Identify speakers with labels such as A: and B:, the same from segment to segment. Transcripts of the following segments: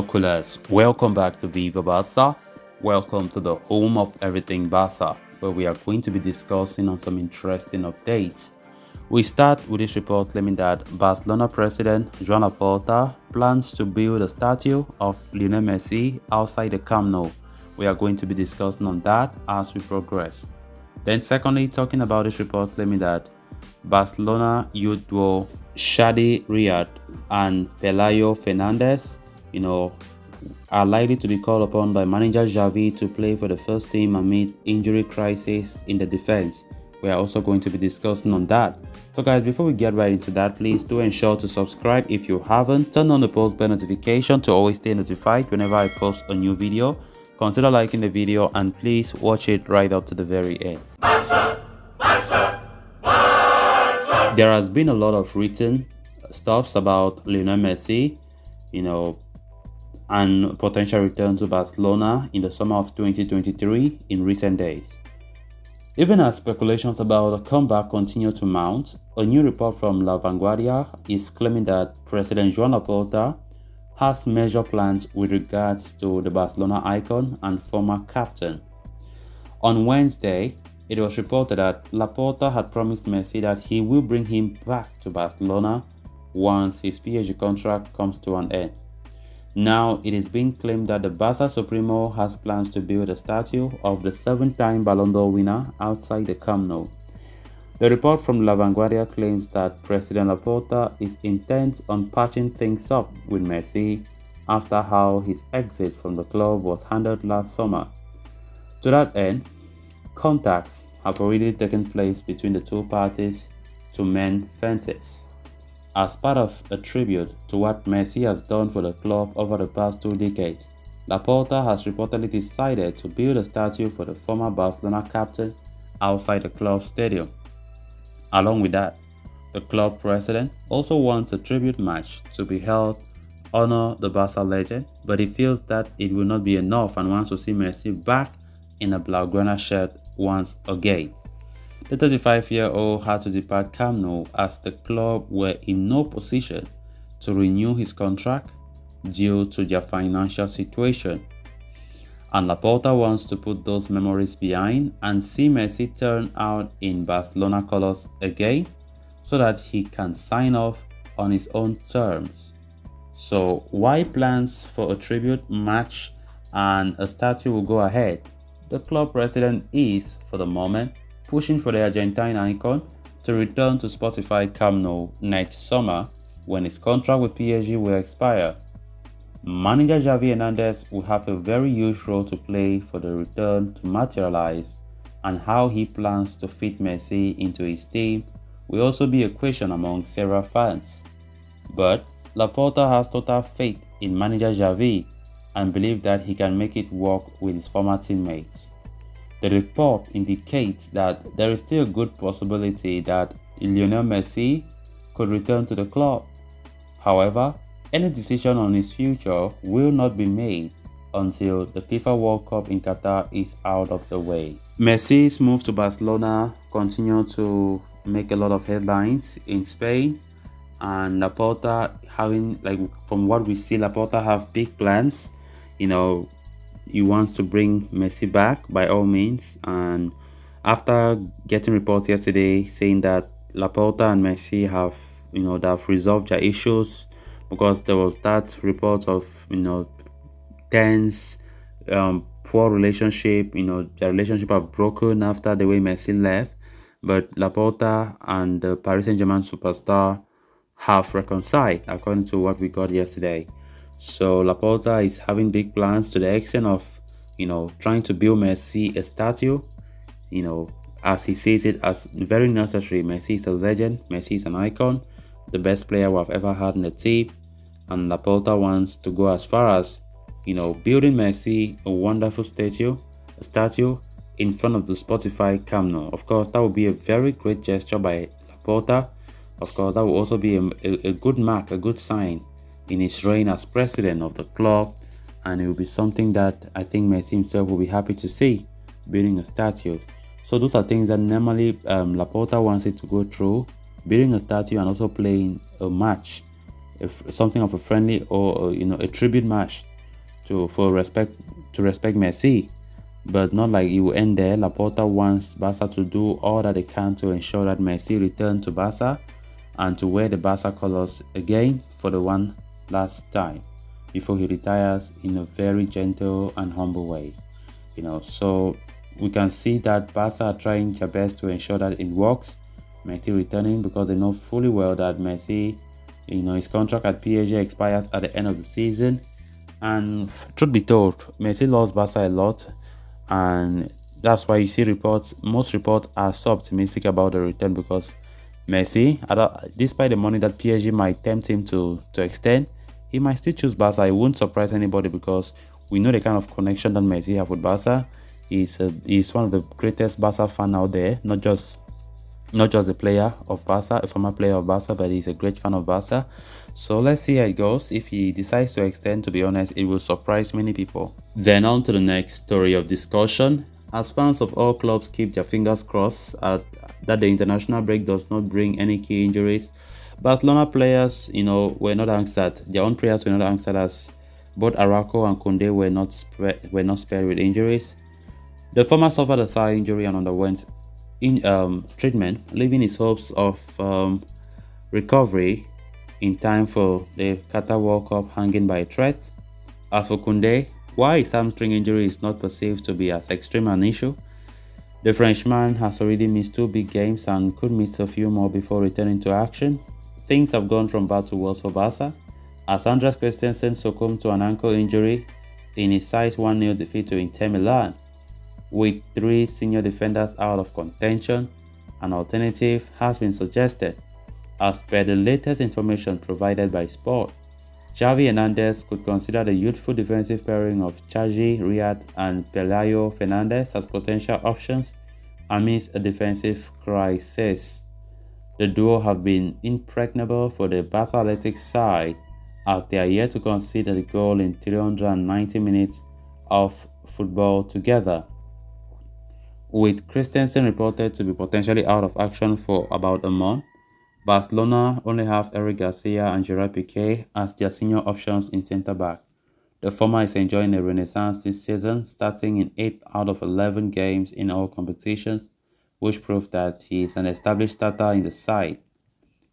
A: binoculars. Welcome back to Viva Barca. Welcome to the home of everything Barca, where we are going to be discussing on some interesting updates. We start with this report claiming that Barcelona president Joan Laporta plans to build a statue of Lionel Messi outside the Camp Nou. We are going to be discussing on that as we progress. Then secondly, talking about this report claiming that Barcelona youth duo Shadi Riyad and Pelayo Fernandez, are likely to be called upon by manager Xavi to play for the first team amid injury crisis in the defense. We are also going to be discussing on that. So guys, before we get right into that, please do ensure to subscribe if you haven't. Turn on the post bell notification to always stay notified whenever I post a new video. Consider liking the video and please watch it right up to the very end. There has been a lot of written stuffs about Lionel Messi, and potential return to Barcelona in the summer of 2023 in recent days. Even as speculations about a comeback continue to mount, a new report from La Vanguardia is claiming that President Joan Laporta has major plans with regards to the Barcelona icon and former captain. On Wednesday, it was reported that Laporta had promised Messi that he will bring him back to Barcelona once his PSG contract comes to an end. Now, it is being claimed that the Barca Supremo has plans to build a statue of the 7-time Ballon d'Or winner outside the Camp Nou. The report from La Vanguardia claims that President Laporta is intent on patching things up with Messi after how his exit from the club was handled last summer. To that end, contacts have already taken place between the two parties to mend fences. As part of a tribute to what Messi has done for the club over the past 2 decades, Laporta has reportedly decided to build a statue for the former Barcelona captain outside the club stadium. Along with that, the club president also wants a tribute match to be held honor the Barca legend, but he feels that it will not be enough and wants to see Messi back in a Blaugrana shirt once again. The 35-year-old had to depart Camp Nou as the club were in no position to renew his contract due to their financial situation. And Laporta wants to put those memories behind and see Messi turn out in Barcelona colors again so that he can sign off on his own terms. So why plans for a tribute match and a statue will go ahead? The club president is, for the moment, pushing for the Argentine icon to return to Spotify Camp Nou next summer when his contract with PSG will expire. Manager Xavi Hernandez will have a very huge role to play for the return to materialize, and how he plans to fit Messi into his team will also be a question among several fans. But Laporta has total faith in manager Xavi and believes that he can make it work with his former teammates. The report indicates that there is still a good possibility that Lionel Messi could return to the club. However, any decision on his future will not be made until the FIFA World Cup in Qatar is out of the way. Messi's move to Barcelona continues to make a lot of headlines in Spain, and Laporta from what we see, Laporta have big plans. He wants to bring Messi back by all means, and after getting reports yesterday saying that Laporta and Messi have they've resolved their issues, because there was that report of tense, poor relationship. Their relationship have broken after the way Messi left, but Laporta and the Paris Saint-Germain superstar have reconciled according to what we got yesterday. So Laporta is having big plans to the extent of, trying to build Messi a statue, as he sees it as very necessary. Messi is a legend. Messi is an icon, the best player we have ever had in the team. And Laporta wants to go as far as, building Messi a wonderful a statue in front of the Spotify Camp Nou. Of course, that would be a very great gesture by Laporta. Of course, that will also be a good mark, a good sign in his reign as president of the club, and it will be something that I think Messi himself will be happy to see, building a statue. So those are things that normally Laporta wants it to go through, building a statue and also playing a match, something of a friendly or a tribute match to respect Messi, but not like it will end there. Laporta wants Barca to do all that they can to ensure that Messi return to Barca and to wear the Barca colors again for the one last time before he retires in a very gentle and humble way. So we can see that Barca are trying their best to ensure that it works. Messi returning because they know fully well that Messi, his contract at PSG expires at the end of the season. And truth be told, Messi loves Barca a lot, and that's why you see most reports are so optimistic about the return, because Messi, despite the money that PSG might tempt him to extend, he might still choose Barca. It won't surprise anybody because we know the kind of connection that Messi have with Barca. He's one of the greatest Barca fan out there, not just a player of Barca, a former player of Barca, but he's a great fan of Barca. So let's see how it goes. If he decides to extend, to be honest, it will surprise many people. Then on to the next story of discussion. As fans of all clubs keep their fingers crossed that the international break does not bring any key injuries, Barcelona players, were not answered. Their own prayers were not answered, as both Araujo and Koundé were not spared with injuries. The former suffered a thigh injury and underwent treatment, leaving his hopes of recovery in time for the Qatar World Cup hanging by a thread. As for Koundé, why his hamstring injury is not perceived to be as extreme an issue, the Frenchman has already missed 2 big games and could miss a few more before returning to action. Things have gone from bad to worse for Barca, as Andreas Christensen succumbed to an ankle injury in his side's 1-0 defeat to Inter Milan. With 3 senior defenders out of contention, an alternative has been suggested. As per the latest information provided by Sport, Xavi Hernandez could consider the youthful defensive pairing of Xavi, Riyad and Pelayo Fernandez as potential options amidst a defensive crisis. The duo have been impregnable for the Barca Athletics side, as they are yet to concede a goal in 390 minutes of football together. With Christensen reported to be potentially out of action for about a month, Barcelona only have Eric Garcia and Gerard Piqué as their senior options in centre-back. The former is enjoying a renaissance this season, starting in 8 out of 11 games in all competitions, which prove that he is an established starter in the side.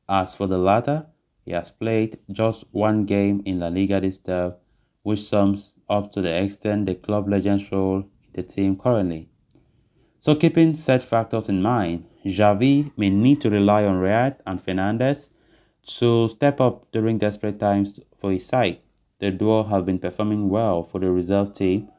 A: As for the latter, he has played just 1 game in La Liga this term, which sums up to the extent the club legend's role in the team currently. So keeping said factors in mind, Xavi may need to rely on Riyad and Fernandez to step up during desperate times for his side. The duo have been performing well for the reserve team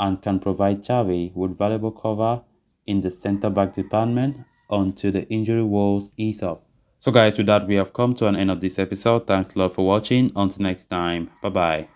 A: and can provide Xavi with valuable cover in the centre-back department until the injury woes ease up. So guys, with that, we have come to an end of this episode. Thanks a lot for watching. Until next time, bye-bye.